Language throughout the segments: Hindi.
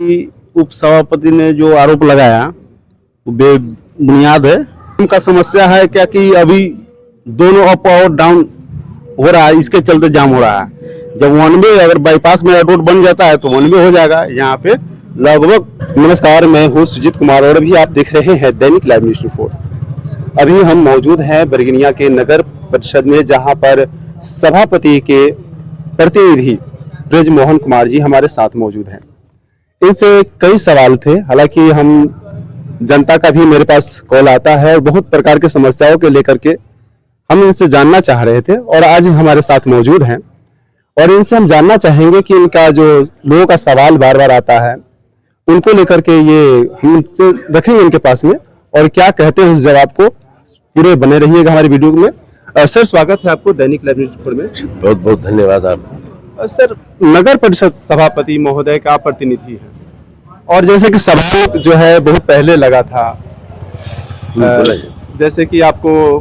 उप सभापति ने जो आरोप लगाया वो बेबुनियाद है। उनका समस्या है क्या कि अभी दोनों अप और डाउन हो रहा है, इसके चलते जाम हो रहा है। जब वन वे अगर बाईपास में रोड बन जाता है तो वन वे हो जाएगा। यहाँ पे लगभग। नमस्कार, मैं हूँ सुजीत कुमार और अभी आप देख रहे हैं दैनिक लाइव न्यूज रिपोर्ट। अभी हम मौजूद हैं बरगनिया के नगर परिषद में, जहां पर सभापति के प्रतिनिधि ब्रज मोहन कुमार जी हमारे साथ मौजूद हैं। इनसे कई सवाल थे, हालांकि हम जनता का भी मेरे पास कॉल आता है और बहुत प्रकार की समस्याओं के लेकर के हम इनसे जानना चाह रहे थे और आज हमारे साथ मौजूद हैं और इनसे हम जानना चाहेंगे कि इनका जो लोगों का सवाल बार बार आता है उनको लेकर के ये हम इनसे रखेंगे इनके पास में और क्या कहते हैं उस जवाब को। पूरे बने रहिएगा हमारी वीडियो में। सर, स्वागत है आपको दैनिक लाइव न्यूज रिपोर्ट में। बहुत बहुत धन्यवाद आपको। सर, नगर परिषद सभापति महोदय का प्रतिनिधि है और जैसे कि सवाल जो है बहुत पहले लगा था, जैसे कि आपको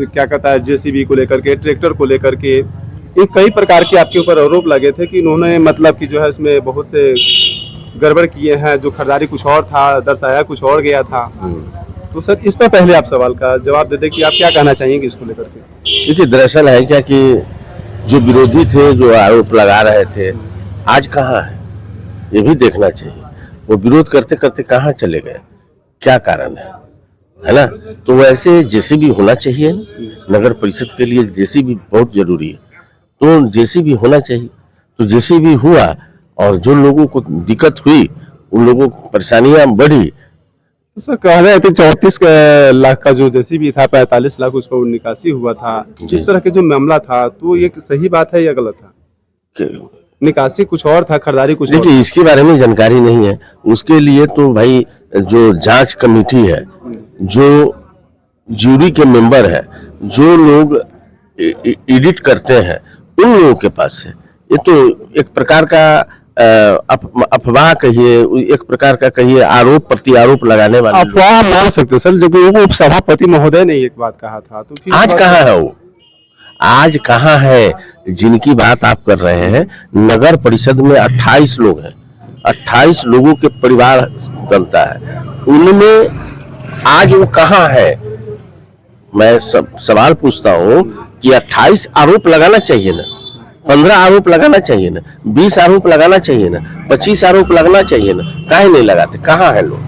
क्या कहता है जेसीबी को लेकर के, ट्रैक्टर को लेकर के, ये कई प्रकार के आपके ऊपर आरोप लगे थे कि इन्होंने मतलब कि जो है इसमें बहुत से गड़बड़ किए हैं, जो खरीदारी कुछ और था, दर्शाया कुछ और गया था। तो सर, इस पर पहले आप सवाल का जवाब दे दें कि आप क्या कहना चाहेंगे इसको लेकर के। देखिए, दरअसल है क्या कि जो विरोधी थे, जो आरोप लगा रहे थे, आज कहाँ है ये भी देखना चाहिए। वो विरोध करते करते कहाँ चले गए, क्या कारण है ना। तो वैसे जेसीबी होना चाहिए नगर परिषद के लिए, जेसीबी बहुत जरूरी है, तो जेसीबी होना चाहिए। तो जेसीबी हुआ और जो लोगों को दिक्कत हुई उन लोगों को परेशानियां बढ़ी। तो सर, कह रहे थे 34 लाख का जो जेसीबी था, 45 लाख उसका निकासी हुआ था। इस तरह के जो मामला था, तो ये सही बात है या गलत था? निकासी कुछ और था, खरीदारी कुछ और। देखिए, इसके बारे में जानकारी नहीं है। उसके लिए तो भाई जो जांच कमेटी है, जो ज्यूरी के मेंबर है, जो लोग एडिट करते हैं, उन लोगों के पास है। ये तो एक प्रकार का अफवाह कहिए, एक प्रकार का कहिए, आरोप प्रत्यारोप लगाने वाले अफवाह मान सकते सर, जब वो उप सभापति महोदय ने एक बात कहा था, तो फिर आज कहाँ है वो? आज कहाँ है जिनकी बात आप कर रहे हैं? नगर परिषद में 28 लोग हैं, 28 लोगों के परिवार बनता है, उनमें आज वो कहाँ है? मैं सवाल पूछता हूँ कि 28 आरोप लगाना चाहिए ना, 15 आरोप लगाना चाहिए ना, 20 आरोप लगाना चाहिए ना, 25 आरोप लगाना चाहिए ना, काहे नहीं लगाते? कहाँ है लोग?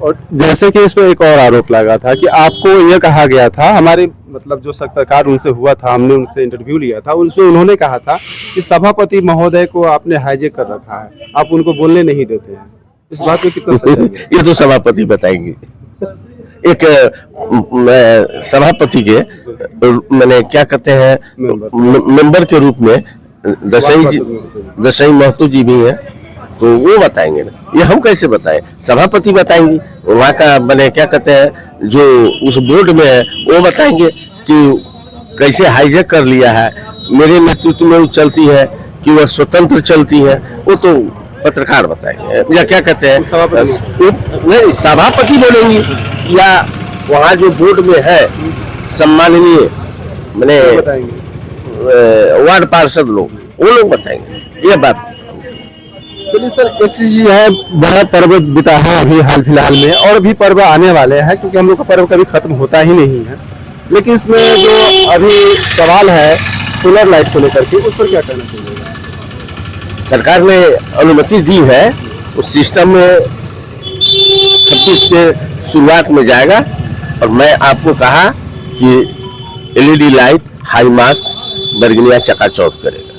और जैसे कि इसमें एक और आरोप लगा था कि आपको यह कहा गया था, हमारे मतलब जो सरकार उनसे हुआ था, हमने उनसे इंटरव्यू लिया था, उसमें उन्होंने कहा था कि सभापति महोदय को आपने हाईजैक कर रखा है, आप उनको बोलने नहीं देते हैं। इस बात में कितना सच है? ये तो सभापति बताएंगे। एक सभापति के मैंने क्या कहते हैं मेंबर के रूप में दसई महतो जी भी हैं, तो वो बताएंगे ना, ये हम कैसे बताएं? सभापति बताएंगे, वहाँ का मैंने क्या कहते हैं जो उस बोर्ड में है वो बताएंगे कि कैसे हाईजैक कर लिया है, मेरे नेतृत्व में वो चलती है कि वह स्वतंत्र चलती है, वो तो पत्रकार बताएंगे। या क्या कहते हैं सभापति बोलेंगे, या वहाँ जो बोर्ड में है सम्माननीय मैंने वार्ड पार्षद लोग, वो लोग बताएंगे ये बात। चलिए सर, एक चीज है, बड़ा पर्व बीता है अभी हाल फिलहाल में, और भी पर्व आने वाले हैं, क्योंकि हम लोग का पर्व कभी खत्म होता ही नहीं है। लेकिन इसमें जो अभी सवाल है सोलर लाइट को लेकर के, उस पर क्या कहना चाहिए? सरकार ने अनुमति दी है, उस सिस्टम में 26 के शुरुआत में जाएगा और मैं आपको कहा कि एलईडी लाइट हाई मास्क बरगनिया चकाचौंध करेगा।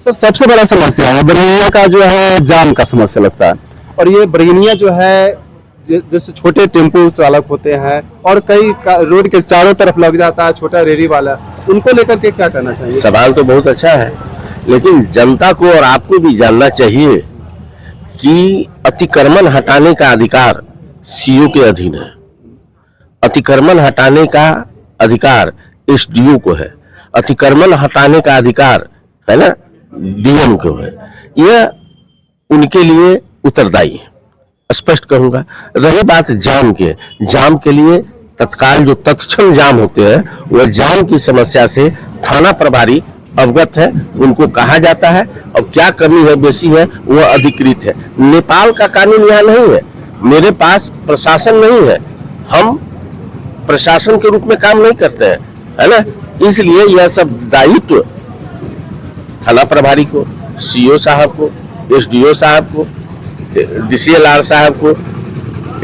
सर, सबसे बड़ा समस्या है बरगनिया का जो है जाम का समस्या लगता है, और ये बरगनिया जो है जैसे छोटे टेम्पो चालक होते हैं और कई रोड के चारों तरफ लग जाता है छोटा रेहड़ी वाला, उनको लेकर के क्या करना चाहिए? सवाल तो बहुत अच्छा है, लेकिन जनता को और आपको भी जानना चाहिए कि अतिक्रमण हटाने का अधिकार सीओ के अधीन है, अतिक्रमण हटाने का अधिकार एसडीओ को है, अतिक्रमण हटाने का अधिकार है ना डीएम को है। यह उनके लिए उत्तरदायी है, स्पष्ट कहूंगा। रही बात जाम के लिए तत्काल जो तत्क्षण जाम होते हैं, वह जाम की समस्या से थाना प्रभारी अवगत है, उनको कहा जाता है और क्या कमी है बेसी है वह अधिकृत है। नेपाल का कानून यहाँ नहीं है, मेरे पास प्रशासन नहीं है, हम प्रशासन के रूप में काम नहीं करते हैं, है ना। इसलिए यह सब दायित्व थाना प्रभारी को, सीओ साहब को, एसडीओ साहब को, डीसीएलआर साहब को,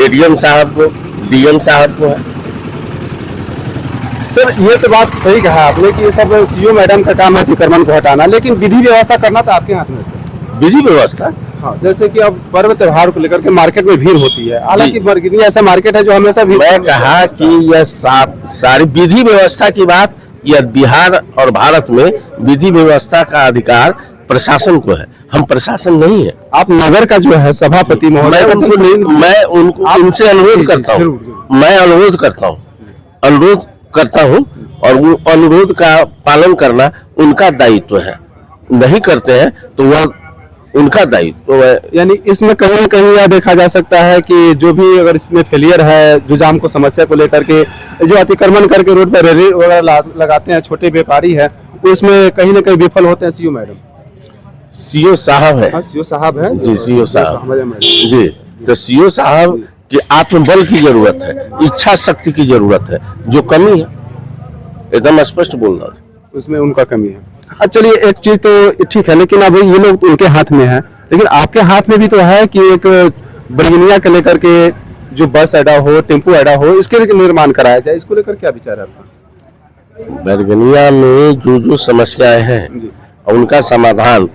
एडीएम साहब को, डीएम साहब को है। सर ये तो बात सही कहा आपने कि ये सब सीओ मैडम का काम है अतिक्रमण को हटाना, लेकिन विधि व्यवस्था करना तो आपके हाथ में सर। विधि व्यवस्था, हाँ, जैसे कि अब पर्व त्योहार को लेकर के मार्केट में भीड़ होती है, हालांकि बरगनी ऐसा मार्केट है जो हमेशा भीड़। मैं कहा कि यह सारी विधि व्यवस्था की बात, यह बिहार और भारत में विधि व्यवस्था का अधिकार प्रशासन को है, हम प्रशासन नहीं है। आप नगर का जो है सभापति महोदय, मैं उनको उनसे अनुरोध करता हूँ, मैं अनुरोध करता हूँ और वो अनुरोध का पालन करना उनका दायित्व है, नहीं करते हैं तो वह उनका दायित्व है। यानी इसमें कहीं न कहीं यह देखा जा सकता है कि जो भी अगर इसमें फेलियर है, जो जाम को समस्या को लेकर के जो अतिक्रमण करके रोड पर रेली वगैरह लगाते हैं छोटे व्यापारी है, उसमें कहीं न कहीं विफल होते हैं सीओ मैडम, सीओ साहब है। सीओ साहब है जी, सीओ साहब जी। तो सीओ साहब की आत्मबल की जरूरत है, इच्छा शक्ति की जरूरत है, जो कमी है एकदम स्पष्ट बोलना, उसमें उनका कमी है। अच्छा चलिए, एक चीज तो ठीक है, लेकिन अब ये लोग उनके हाथ में है, लेकिन आपके हाथ में भी तो है कि एक बरगनिया के लेकर के जो बस अड्डा हो, टेम्पो अड्डा हो, इसके निर्माण कराया जाए, इसको लेकर क्या विचार है आपका? बरगनिया में जो समस्याएं हैं उनका समाधान,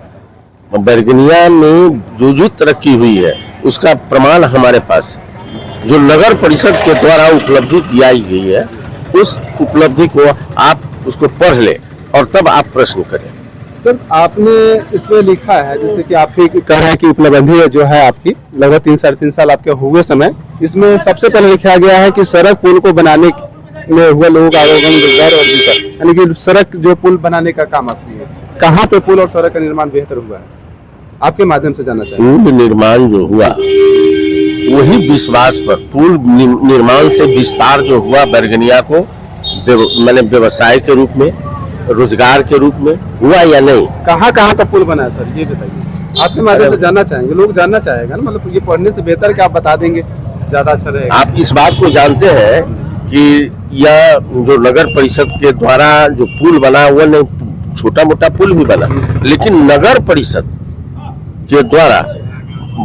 बरगनिया में जो तरक्की हुई है उसका प्रमाण हमारे पास, जो नगर परिषद के द्वारा उपलब्धि दिलाई गई है, उस उपलब्धि को आप उसको पढ़ ले और तब आप प्रश्न करें। सर आपने इसमें लिखा है, जैसे कि आप ही कह रहे हैं कि उपलब्धि जो है आपकी लगभग 3-3.5 साल आपके हुए समय, इसमें सबसे पहले लिखा गया है कि सड़क पुल को बनाने में हुए लोगों का आवागमन रोजगार और विकास, यानी कि सड़क जो पुल बनाने का काम आपकी है, कहाँ पे पुल और सड़क का निर्माण बेहतर हुआ है, आपके माध्यम से जानना चाहिए। पुल निर्माण जो हुआ वही विश्वास पर, पुल निर्माण से विस्तार जो हुआ बरगनिया को मैंने व्यवसाय के रूप में, रोजगार के रूप में हुआ या नहीं, कहाँ का पुल बना है सर, ये बताइए, आपके माध्यम से जानना चाहेंगे, लोग जानना चाहेगा ना, मतलब ये पढ़ने से बेहतर कि आप बता देंगे ज्यादा अच्छा रहेगा। आप इस बात को जानते हैं कि यह जो नगर परिषद के द्वारा जो पुल बना वह नहीं, छोटा मोटा पुल भी बना, लेकिन नगर परिषद के द्वारा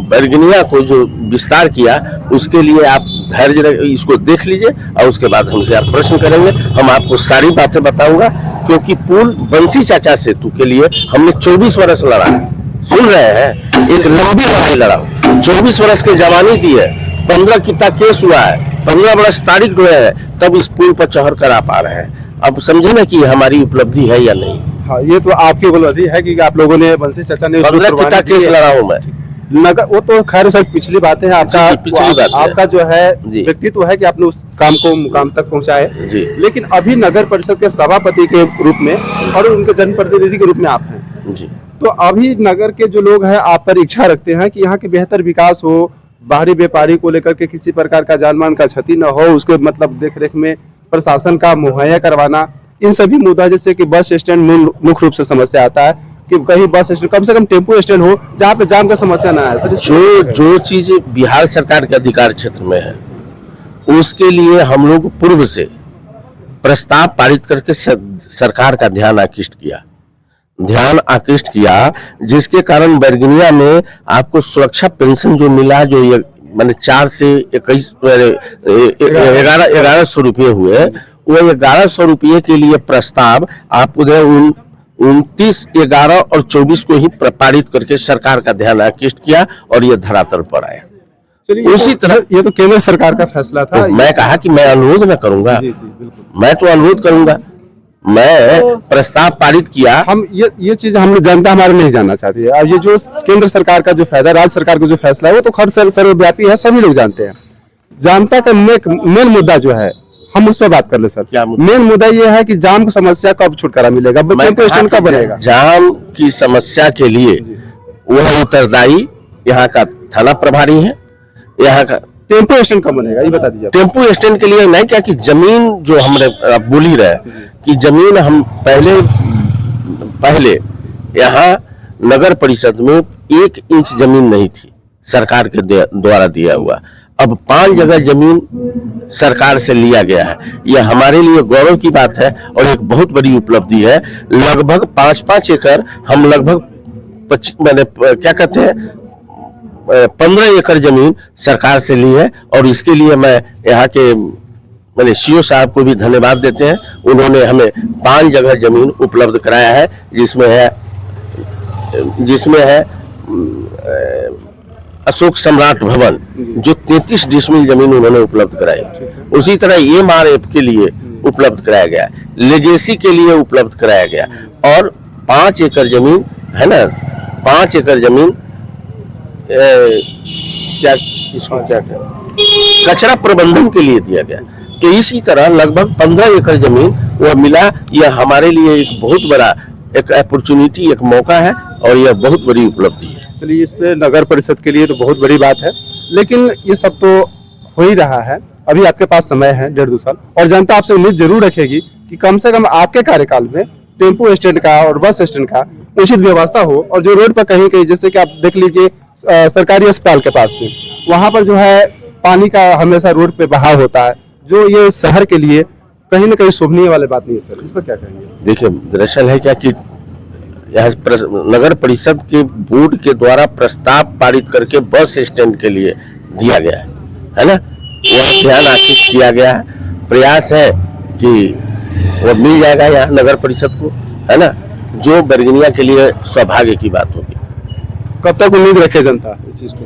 बरगनिया को जो विस्तार किया उसके लिए आप धैर्य इसको देख लीजिए और उसके बाद हमसे आप प्रश्न करेंगे, हम आपको सारी बातें बताऊंगा। क्योंकि पुल बंसी चाचा सेतु के लिए हमने 24 वर्ष लड़ा, सुन रहे हैं, एक लंबी लड़ाई लड़ा, 24 वर्ष की जवानी दी है, 15 कितना केस हुआ है, 15 वर्ष तारीख हुए हैं, तब इस पुल पर चढ़ कर आ पा रहे हैं। अब समझे ना कि हमारी उपलब्धि है या नहीं। हाँ, ये तो आपकी उपलब्धि है कि आप लोगों ने, बंसी चाचा ने 15 कितना केस लड़ा हूँ मैं। नगर, वो तो खैर सर पिछली बातें हैं, आपका जो है व्यक्तित्व है कि आपने उस काम को मुकाम तक पहुंचाए, लेकिन अभी नगर परिषद के सभापति के रूप में और उनके जनप्रतिनिधि के रूप में आप हैं जी, तो अभी नगर के जो लोग हैं आप पर इच्छा रखते हैं कि यहाँ के बेहतर विकास हो, बाहरी व्यापारी को लेकर के किसी प्रकार का जानमान का क्षति न हो, उसके मतलब देख रेख में प्रशासन का मुहैया करवाना, इन सभी मुद्दा, जैसे कि बस स्टैंड मुख्य रूप से समस्या आता है कि कहीं बस स्टैंड, कम से कम टेम्पो स्टैंड हो जहाँ पे जाम का समस्या ना आए। जो चीज बिहार सरकार के अधिकार क्षेत्र में है उसके लिए हम लोग पूर्व से प्रस्ताव पारित करके सरकार का ध्यान आकृष्ट किया, जिसके कारण बरगनिया में आपको सुरक्षा पेंशन जो मिला, जो ये मैंने 4 से 1100 रुपये हुए, वो 1100 रुपये के लिए प्रस्ताव आपको 29, 11 और 24 को ही पारित करके सरकार का ध्यान आकृष्ट किया और ये धरातल पर आया। उसी तरह ये तो केंद्र सरकार का फैसला था। तो मैं कहा कि मैं अनुरोध न करूंगा, मैं तो अनुरोध करूंगा, मैं प्रस्ताव पारित किया। हम ये चीज हम जनता हमारे नहीं जानना चाहती है। अब ये जो केंद्र सरकार का जो फायदा, राज्य सरकार का जो फैसला है, वो तो खैर सर्वव्यापी है, सभी लोग जानते हैं। जनता का मेन मुद्दा जो है, हम उस पर बात कर ले सर। क्या मेन मुद्दा ये है कि जाम की समस्या कब छुटकारा मिलेगा, टेम्पो स्टैंड कब बनेगा? जाम की समस्या के लिए वह उत्तरदायी यहाँ का थाना प्रभारी है। यहाँ का टेम्पो स्टैंड कब बनेगा ये बता दीजिए। टेम्पो स्टैंड के लिए नहीं, क्या कि जमीन जो हमने बोली रहे कि जमीन हम पहले पहले यहाँ नगर परिषद में 1 इंच जमीन नहीं थी सरकार के द्वारा दिया हुआ। अब 5 जगह जमीन सरकार से लिया गया है। यह हमारे लिए गौरव की बात है और एक बहुत बड़ी उपलब्धि है। लगभग 5-5 एकड़ हम लगभग क्या कहते हैं 15 एकड़ जमीन सरकार से ली है। और इसके लिए मैं यहाँ के मैंने सीओ साहब को भी धन्यवाद देते हैं। उन्होंने हमें 5 जगह जमीन उपलब्ध कराया है, जिसमें है अशोक सम्राट भवन जो 33 डिसमिल जमीन उन्होंने उपलब्ध कराई। उसी तरह MRF के लिए उपलब्ध कराया गया, लेगेसी के लिए उपलब्ध कराया गया और 5 एकड़ जमीन है ना, 5 एकड़ जमीन क्या कचरा प्रबंधन के लिए दिया गया। तो इसी तरह लगभग 15 एकड़ जमीन वह मिला। यह हमारे लिए एक बहुत बड़ा एक अपॉर्चुनिटी, एक मौका है और यह बहुत बड़ी उपलब्धि है। चलिए, इससे नगर परिषद के लिए तो बहुत बड़ी बात है, लेकिन ये सब तो हो ही रहा है। अभी आपके पास समय है 1.5-2 साल और जनता आपसे उम्मीद जरूर रखेगी कि कम से कम आपके कार्यकाल में टेम्पो स्टैंड का और बस स्टैंड का उचित व्यवस्था हो और जो रोड पर कहीं कहीं, जैसे कि आप देख लीजिए सरकारी अस्पताल के पास में, वहां पर जो है पानी का हमेशा रोड पे बहाव होता है, जो ये शहर के लिए कहीं ना कहीं शोभनीय वाली बात नहीं है। सर, इस पर क्या कहेंगे? देखिए, दरअसल है क्या कि यह नगर परिषद के बोर्ड के द्वारा प्रस्ताव पारित करके बस स्टैंड के लिए दिया गया है ना, वह ध्यान आकृत किया गया है। प्रयास है कि वह मिल जाएगा यहाँ नगर परिषद को, है ना, जो बरगनिया के लिए सौभाग्य की बात होगी। कब तक उम्मीद रखे जनता इस चीज को?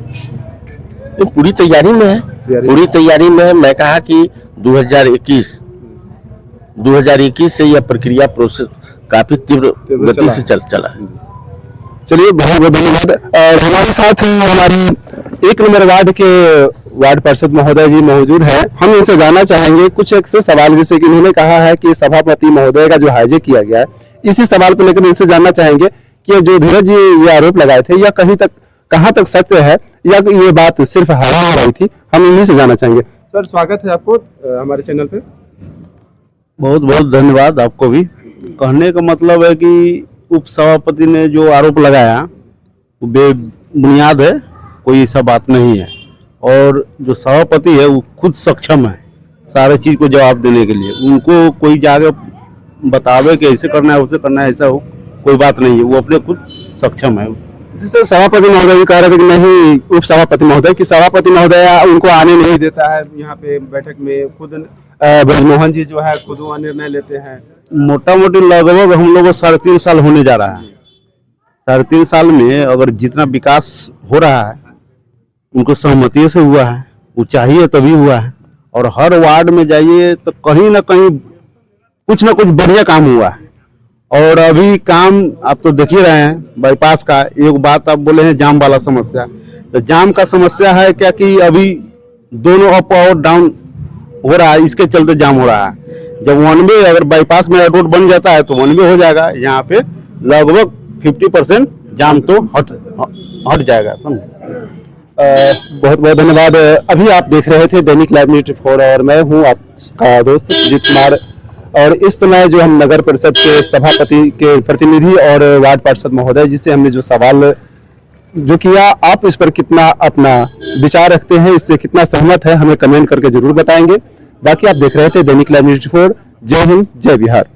ये पूरी तैयारी में है, पूरी तैयारी में है। मैं कहा कि 2021 से यह प्रक्रिया प्रोसेस काफी तीव्र गति से चला। चलिए, बहुत बहुत धन्यवाद। और हमारे साथ हमारी 1 नंबर वार्ड के वार्ड पार्षद महोदय जी मौजूद हैं। हम इनसे जानना चाहेंगे कुछ एक से सवाल, जैसे कि उन्होंने कहा है कि सभापति महोदय का जो हाईजैक किया गया है, इसी सवाल को लेकर इनसे जानना चाहेंगे कि जो धीरज जी ये आरोप लगाए थे या कहाँ तक सत्य है या ये बात सिर्फ हवा हो रही थी, हम इन्हीं से जानना चाहेंगे। सर, स्वागत है आपको हमारे चैनल पे। बहुत बहुत धन्यवाद आपको भी। कहने का मतलब है कि उप सभापति ने जो आरोप लगाया वो बेबुनियाद है, कोई ऐसा बात नहीं है। और जो सभापति है वो खुद सक्षम है सारे चीज को जवाब देने के लिए। उनको कोई जाके बतावे कि ऐसे करना है वैसे करना है, ऐसा हो कोई बात नहीं है, वो अपने खुद सक्षम है। जिससे सभापति महोदय भी कह रहे थे कि नहीं, उप सभापति महोदय की सभापति महोदय उनको आने नहीं देता है यहाँ पे बैठक में। खुद ब्रजमोहन जी जो है खुद वहाँ निर्णय लेते हैं। मोटा मोटी लगभग हम लोग को 3.5 साल होने जा रहा है। 3.5 साल में अगर जितना विकास हो रहा है उनको सहमति से हुआ है, वो चाहिए तभी हुआ है। और हर वार्ड में जाइए तो कहीं ना कहीं कुछ ना कुछ बढ़िया काम हुआ है। और अभी काम आप तो देख ही रहे हैं बाईपास का। एक बात आप बोले हैं जाम वाला समस्या, तो जाम का समस्या है क्या कि अभी दोनों अप और डाउन हो रहा है, इसके चलते जाम हो रहा है। जब 1 वे अगर बाईपास में रोड बन जाता है तो 1 वे हो जाएगा, यहाँ पे लगभग 50% जाम तो हट जाएगा। समझे? बहुत बहुत धन्यवाद। अभी आप देख रहे थे दैनिक लाइव न्यूज़ 24 और मैं हूँ आपका दोस्त सुजीत कुमार। और इस समय जो हम नगर परिषद के सभापति के प्रतिनिधि और वार्ड पार्षद महोदय जी से हमने जो सवाल जो किया, आप इस पर कितना अपना विचार रखते हैं, इससे कितना सहमत है, हमें कमेंट करके जरूर बताएंगे। बाकी आप देख रहे थे दैनिक लाइव न्यूज़ 24। जय हिंद, जय बिहार।